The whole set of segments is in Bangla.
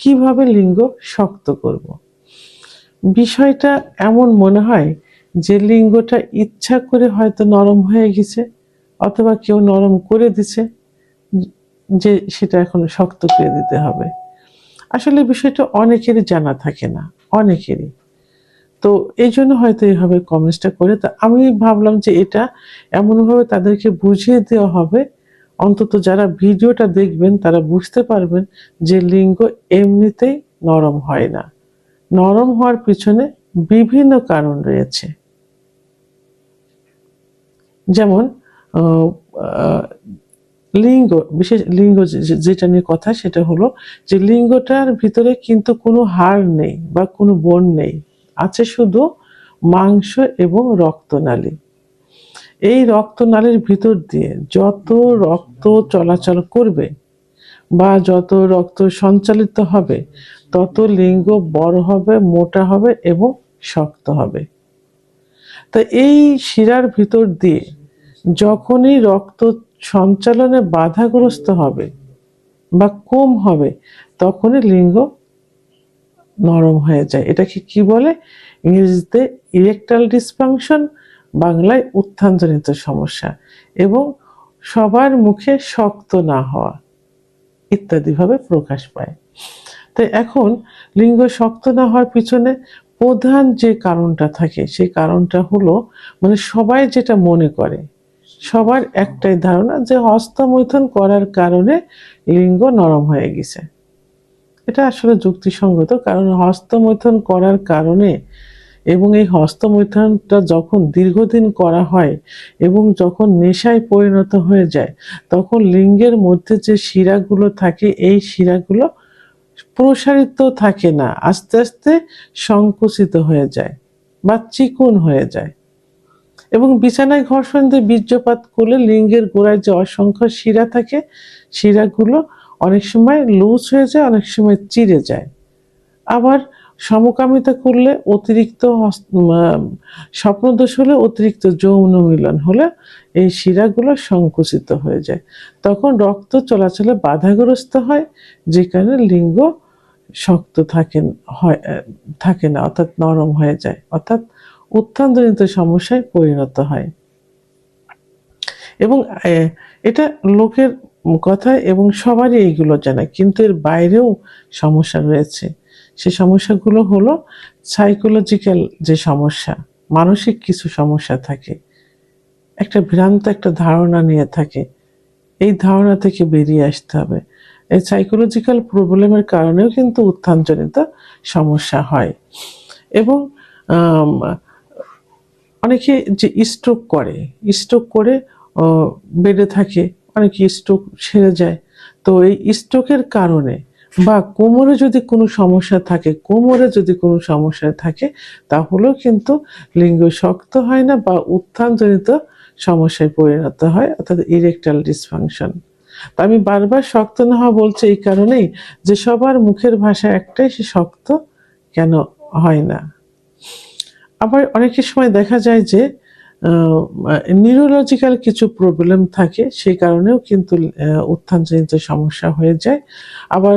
কিভাবে লিঙ্গ শক্ত করব। বিষয়টা এমন মনে হয় যে লিঙ্গটা ইচ্ছা করে হয়তো নরম হয়ে গেছে, অথবা কেউ নরম করে দিছে, যে সেটা এখন শক্ত করে দিতে হবে। আসলে বিষয়টা অনেকেরই জানা থাকে না, অনেকেরই। তো এইজন্য হয়তো এভাবে কমেন্টসটা করে। তো আমি ভাবলাম যে এটা এমনভাবে তাদেরকে বুঝিয়ে দেওয়া হবে, অন্তত যারা ভিডিওটা দেখবেন তারা বুঝতে পারবেন যে লিঙ্গ এমনিতেই নরম হয় না। নরম হওয়ার পিছনে বিভিন্ন কারণ রয়েছে। যেমন আ আ লিঙ্গ, বিশেষ লিঙ্গ যেটা নিয়ে কথা সেটা হলো যে লিঙ্গটার ভিতরে কিন্তু কোনো হাড় নেই বা কোনো বোন নেই। আছে শুধু মাংস এবং রক্তনালী। এই রক্তনালীর ভিতর দিয়ে যত রক্ত চলাচল করবে বা যত রক্ত সঞ্চালিত হবে, তত লিঙ্গ বড় হবে, মোটা হবে এবং শক্ত হবে। তো এই শিরার ভিতর দিয়ে যখনই রক্ত সঞ্চালনে বাধাগ্রস্ত হবে বা কম হবে, তখনই লিঙ্গ নরম হয়ে যায়। এটাকে কি বলে? ইংরেজিতে ইরেকটাইল ডিসফাংশন, বাংলায় উত্থানজনিত সমস্যা, এবং সবার মুখে শক্ত না হওয়া ইত্যাদিভাবে প্রকাশ পায়। তো এখন লিঙ্গ শক্ত না হওয়ার পিছনে প্রধান যে কারণটা থাকে, সেই কারণটা হলো, মানে সবাই যেটা মনে করে, সবার একটাই ধারণা যে হস্তমৈথুন করার কারণে লিঙ্গ নরম হয়ে গেছে। এটা আসলে যুক্তিসঙ্গত, কারণ হস্তমৈথুন করার কারণে, এবং এই হস্তমৈথুনটা যখন দীর্ঘদিন করা হয় এবং যখন নেশায় পরিণত হয়ে যায়, তখন লিঙ্গের মধ্যে যে শিরাগুলো থাকে, এই শিরাগুলো প্রসারিত থাকে না, আস্তে আস্তে সংকুচিত হয়ে যায় বা চিকন হয়ে যায়। এবং বিছানায় ঘর্ষণ দিয়ে বীর্যপাত করলে লিঙ্গের গোড়ায় যে অসংখ্য শিরা থাকে, শিরাগুলো অনেক সময় লুজ হয়ে যায়, অনেক সময় চিড়ে যায়। আবার সমকামিতা করলে অতিরিক্ত স্বপ্নদোষ হলে, অতিরিক্ত যৌন মিলন হলে এই শিরাগুলো সংকুচিত হয়ে যায়। তখন রক্ত চলাচলে বাধাগ্রস্ত হয়, যে কারণে লিঙ্গ শক্ত থাকে না, অর্থাৎ নরম হয়ে যায়, অর্থাৎ উত্থানজনিত সমস্যায় পরিণত হয়। এবং এটা লোকের কথা এবং সবারই এইগুলো জানা, কিন্তু এর বাইরেও সমস্যা রয়েছে। সে সমস্যাগুলো হলো সাইকোলজিক্যাল যে সমস্যা, মানসিক কিছু সমস্যা থাকে। একটা ভ্রান্ত একটা ধারণা নিয়ে থাকে। এই ধারণা থেকে বেরিয়ে আসতে হবে। এই সাইকোলজিক্যাল প্রবলেমের কারণেও কিন্তু উত্থানজনিত সমস্যা হয়। এবং আম অনেকে যে স্ট্রোক করে অ বেডে থাকে, অনেকে স্ট্রোক সেরে যায়। তো এই স্ট্রোকের কারণে বা কোমরে যদি কোনো সমস্যা থাকে, তাহলেও কিন্তু লিঙ্গ শক্ত হয় না বা উত্থানজনিত সমস্যায় পরিণত হয়, অর্থাৎ ইরেকটাইল ডিসফাংশন। তো আমি বারবার শক্ত না হওয়া বলছি এই কারণেই যে সবার মুখের ভাষা একটাই, সে শক্ত কেন হয় না। আবার অনেকের সময় দেখা যায় যে নিউরোলজিক্যাল কিছু প্রবলেম থাকে, সেই কারণেও কিন্তু উত্থানজনিত সমস্যা হয়ে যায়। আবার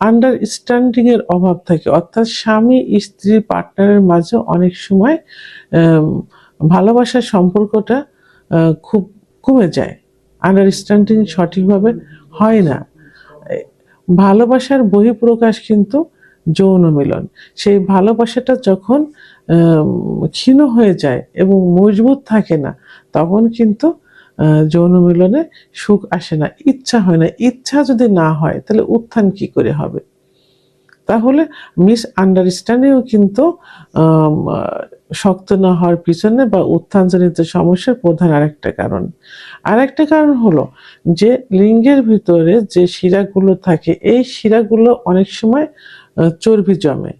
আন্ডারস্ট্যান্ডিং এর অভাব থাকে, অর্থাৎ স্বামী স্ত্রী পার্টনারের মাঝে অনেক সময় আম ভালোবাসার সম্পর্কটা খুব কমে যায়। আন্ডারস্ট্যান্ডিং সঠিকভাবে হয় না। এ ভালোবাসার বহিঃপ্রকাশ কিন্তু যৌন মিলন। সেই ভালোবাসাটা যখন আম ক্ষীণ হয়ে যায় এবং মজবুত থাকে না, তখন কিন্তু যৌন মিলনে সুখ আসে না, ইচ্ছা হয় না। ইচ্ছা যদি না হয়, তাহলে উত্থান কি করে হবে? তাহলে মিসআন্ডারস্ট্যান্ডিংও কিন্তু আম আ শক্ত না হওয়ার পিছনে বা উত্থানজনিত সমস্যার প্রধান আরেকটা কারণ। আরেকটা কারণ হলো যে লিঙ্গের ভিতরে যে শিরাগুলো থাকে, এই শিরাগুলো অনেক সময় চর্বি জমে।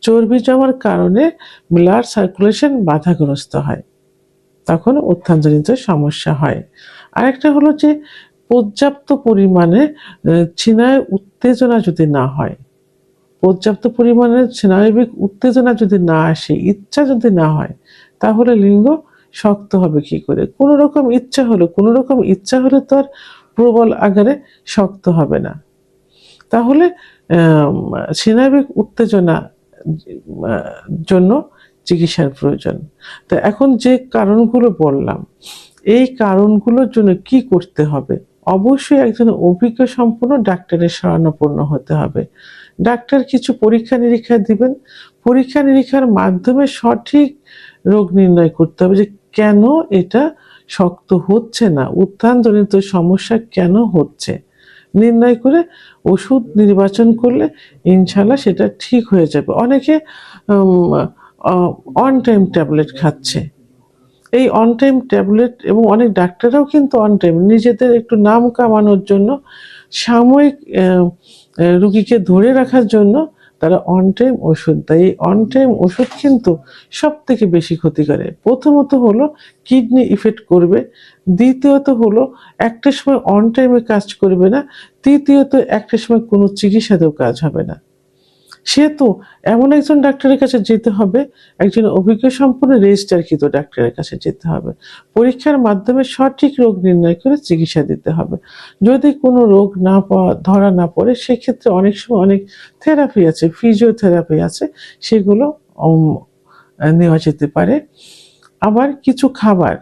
চর্বি জমার কারণে ব্লাড সার্কুলেশন বাধাগ্রস্ত হয়। তখন উত্থানজনিত সমস্যা হয়। আরেকটা হলো যে পর্যাপ্ত পরিমাণে স্নায়ু উত্তেজনা যদি না হয়, পর্যাপ্ত পরিমাণে স্নায়বিক উত্তেজনা যদি না আসে, ইচ্ছা যদি না হয়, তাহলে লিঙ্গ শক্ত হবে কি করে? কোনরকম ইচ্ছা হলে তো আর প্রবল আকারে শক্ত হবে না। তাহলে সিনামিক উত্তেজনা জন্য চিকিৎসার প্রয়োজন। তো এখন যে কারণগুলো বললাম, এই কারণগুলোর জন্য কি করতে হবে? অবশ্যই একজন অভিজ্ঞ সম্পন্ন ডাক্তারের শরণাপন্ন হতে হবে। ডাক্তার কিছু পরীক্ষা-নিরীক্ষা দিবেন। পরীক্ষা-নিরীক্ষার মাধ্যমে সঠিক রোগ নির্ণয় করতে হবে যে কেন এটা শক্ত হচ্ছে না, উত্থানজনিত সমস্যা কেন হচ্ছে? নির্ণয় করে ওষুধ নির্বাচন করলে ইনশাআল্লাহ সেটা ঠিক হয়ে যাবে। অনেকে উম অন টাইম ট্যাবলেট খাচ্ছে। এই অন টাইম ট্যাবলেট এবং অনেক ডাক্তাররাও কিন্তু অন টাইম নিজেদের একটু নাম কামানোর জন্য সাময়িক রুগীকে ধরে রাখার জন্য তারা অন টাইম ওষুধ দেয়। এই অন টাইম ওষুধ কিন্তু সবথেকে বেশি ক্ষতি করে। প্রথমত হলো কিডনি ইফেক্ট করবে। দ্বিতীয়ত হলো একটা সময় অন টাইমে কাজ করবে না। তৃতীয়ত একটা সময় কোনো চিকিৎসাতেও কাজ হবে না। সেহেতু এমন একজন ডাক্তারের কাছে যেতে হবে, একজন অভিজ্ঞ সম্পন্ন রেজিস্টারকৃত ডাক্তারের কাছে যেতে হবে। পরীক্ষার মাধ্যমে সঠিক রোগ নির্ণয় করে চিকিৎসা দিতে হবে। যদি কোনো রোগ ধরা না পড়ে সেক্ষেত্রে অনেক সময় অনেক থেরাপি আছে, ফিজিওথেরাপি আছে, সেগুলো অম নেওয়া যেতে পারে। আবার কিছু খাবার,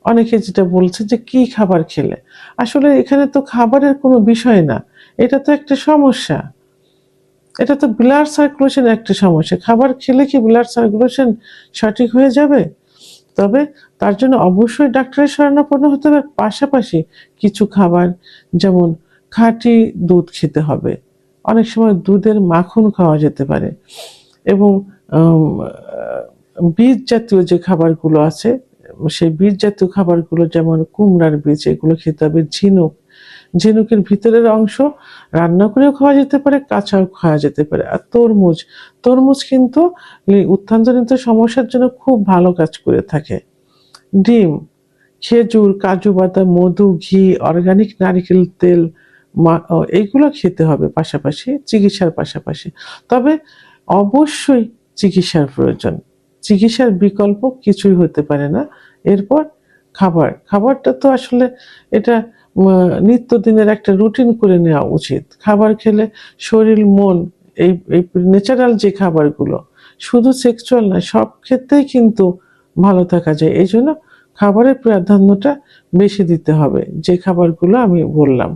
অনেকে যেটা বলছে যে কি খাবার খেলে? আসলে এখানে তো খাবারের কোনো বিষয় না। এটা তো একটা সমস্যা। এটা তো ব্লাড সার্কুলেশন একটা সমস্যা। খাবার খেলে কি ব্লাড সার্কুলেশন সঠিক হয়ে যাবে? তবে তার জন্য অবশ্যই ডাক্তারের শরণাপন্ন হতে হবে। পাশাপাশি কিছু খাবার যেমন খাঁটি দুধ খেতে হবে। অনেক সময় দুধের মাখন খাওয়া যেতে পারে এবং আম বীজ জাতীয় যে খাবারগুলো আছে, সেই বীজ জাতীয় খাবারগুলো যেমন কুমড়ার বীজ এগুলো খেতে হবে। ঝিনুকের ভিতরের অংশ রান্না করেও খাওয়া যেতে পারে, কাঁচাও খাওয়া যেতে পারে। আর তরমুজ কিন্তু এই উত্থানজনিত সমস্যার জন্য খুব ভালো কাজ করে থাকে। ডিম, খেজুর, কাজু বাদাম, মধু, ঘি, অর্গানিক নারিকেল তেল এইগুলো খেতে হবে পাশাপাশি, চিকিৎসার পাশাপাশি। তবে অবশ্যই চিকিৎসার প্রয়োজন। চিকিৎসার বিকল্প কিছুই হতে পারে না। এরপর খাবারটা তো আসলে এটা নিত্যদিনের একটা রুটিন করে নেওয়া উচিত। খাবার খেলে শরীর, মন এই ন্যাচারাল যে খাবারগুলো শুধু সেক্সুয়াল না, সব ক্ষেত্রেই কিন্তু ভালো থাকা যায়। এইজন্য খাবারের প্রাধান্যটা বেশি দিতে হবে, যে খাবারগুলো আমি বললাম।